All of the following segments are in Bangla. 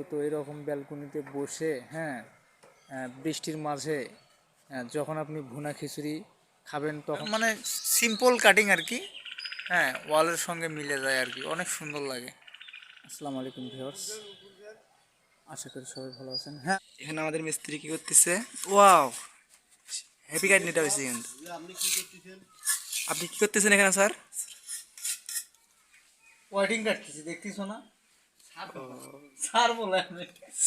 তো এরকম ব্যালকনিতে বসে বৃষ্টির মাঝে যখন আপনি ভুনা খিচুড়ি খাবেন তখন মানে সিম্পল কাটিং আর কি, ওয়ালের সঙ্গে মিলে যায় আর কি, অনেক সুন্দর লাগে। আসসালামু আলাইকুম ভিউয়ার্স, আশা করি সবাই ভালো আছেন। এখানে আমাদের মিস্ত্রি কি করতেছে, ওয়াও হ্যাপি কাটনিটা হয়েছে। কিন্তু আপনি কি করতেছেন এখানে স্যার? ওয়েটিং কাটতেছি, দেখতেছো না? স্যার বলে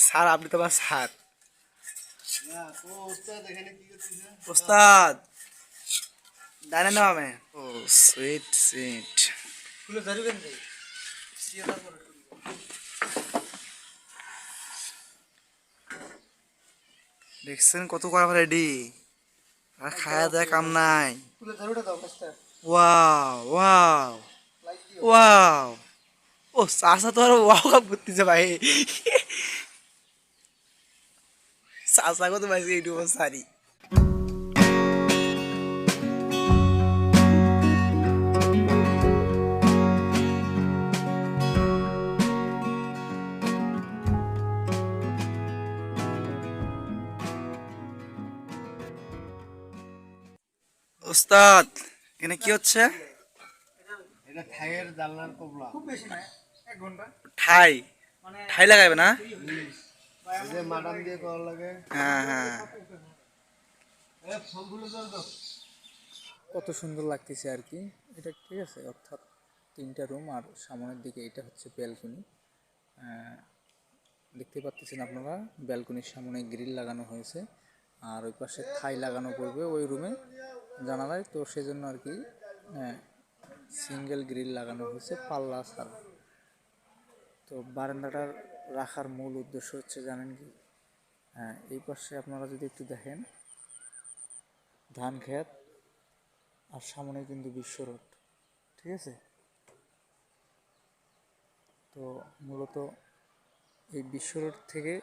স্যার, আপনি তো আবার স্যার। ওস্তাদ জানেন না আমি। ও সুইট সুইট ফুলে ধরবেন রে। দেখছেন কত করা রেডি, আর খায়া দেয় কাম নাই। ওয়াও ওয়াও ওয়াও, ও চাষা তো আর ওয়াও কাপ করতেছে ভাই। চাষা কত পাইছে ইউটিউব সারি। ওস্তাদ এখানে কি হচ্ছে? এটা থাইয়ের জানলার কবলা। খুব বেশি না, 1 ঘন্টা। ঠাই ঠাই লাগাবে না? এই যে মাডাম দিয়ে করা লাগে। হ্যাঁ হ্যাঁ, কত সুন্দর লাগতেছে আর কি এটা। ঠিক আছে, অর্থাৎ 3টা রুম আর সামনের দিকে এটা হচ্ছে ব্যালকনি। দেখতে পাচ্ছেন আপনারা, ব্যালকনির সামনে গ্রিল লাগানো হয়েছে, আর ওই পাশে থাই লাগানো পড়বে ওই রুমে জানালায়, তো সেজন্য আর কি সিঙ্গেল গ্রিল লাগানো হয়েছে পাল্লা ছাড়া। তো বারান্দাটার রাখার মূল উদ্দেশ্য হচ্ছে জানেন কি, এই পাশে আপনারা যদি একটু দেখেন, ধান ক্ষেত আর সামনে কিন্তু বিশ্ব রোড। ঠিক আছে, তো মূলত এই বিশ্ব রোড থেকে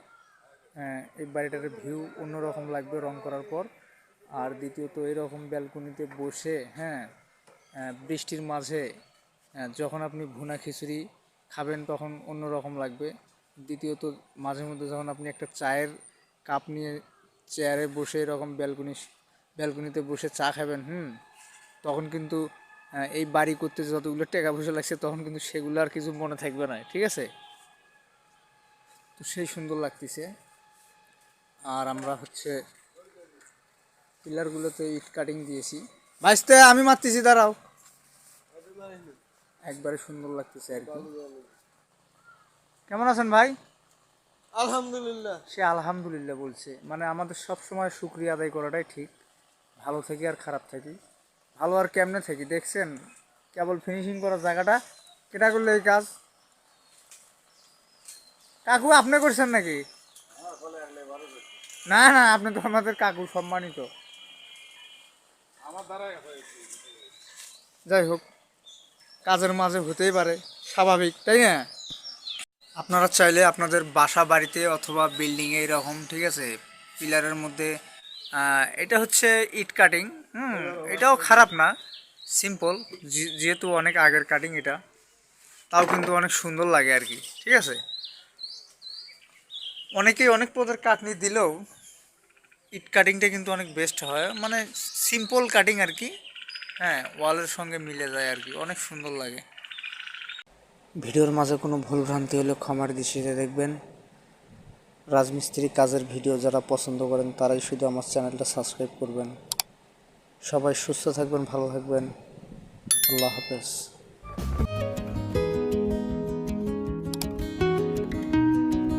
এই বাড়িটার ভিউ অন্যরকম লাগবে রং করার পর। আর দ্বিতীয়ত এরকম ব্যালকনিতে বসে বৃষ্টির মাঝে যখন আপনি ভুনা খিচুড়ি খাবেন তখন অন্যরকম লাগবে। দ্বিতীয়ত মাঝে মধ্যে যখন আপনি একটা চায়ের কাপ নিয়ে চেয়ারে বসে এরকম ব্যালকনিতে বসে চা খাবেন, তখন কিন্তু এই বাড়ি করতে যতগুলো টাকা পয়সা লাগছে তখন কিন্তু সেগুলো আর কিছু মনে থাকবে না। ঠিক আছে, তো সেই সুন্দর লাগতেছে। আর আমরা হচ্ছে পিলারগুলোতে ইট কাটিং দিয়েছি। ভাইস্তে আমি মারতেছি, দাঁড়াও। একবারে সুন্দর লাগতেছে আর কি। কেমন আছেন ভাই? আলহামদুলিল্লাহ। সে আলহামদুলিল্লাহ বলছে, মানে আমাদের সব সময় শুকরিয়া আদায় করাটাই ঠিক। ভালো থাকি আর খারাপ থাকি, ভালো আর কেমনে থাকি। দেখছেন কেবল ফিনিশিং করার জায়গাটা কেটা করলে এই কাজ? কাকু আপনি করছেন নাকি? না না, আপনি তো আমাদের কাকু, সম্মানিত। যাই হোক, কাজের মাঝে হতেই পারে, স্বাভাবিক, তাই না? আপনারা চাইলে আপনাদের বাসা বাড়িতে অথবা বিল্ডিংয়ে এরকম, ঠিক আছে, পিলারের মধ্যে এটা হচ্ছে ইট কাটিং, এটাও খারাপ না, সিম্পল, যেহেতু অনেক আগের কাটিং এটা, তাও কিন্তু অনেক সুন্দর লাগে আর কি। ঠিক আছে, অনেকেই অনেক পদের কাটনি দিলেও ইট কাটিংটা কিন্তু অনেক বেস্ট হয়, মানে সিম্পল কাটিং আর কি, ওয়ালের সঙ্গে মিলে যায় আর কি, অনেক সুন্দর লাগে। ভিডিওর মাঝে কোনো ভুলভ্রান্তি হলে ক্ষমার দৃষ্টিতে দেখবেন। রাজমিস্ত্রি কাজের ভিডিও যারা পছন্দ করেন তারাই শুধু আমার চ্যানেলটা সাবস্ক্রাইব করবেন। সবাই সুস্থ থাকবেন, ভালো থাকবেন, আল্লাহ হাফেজ।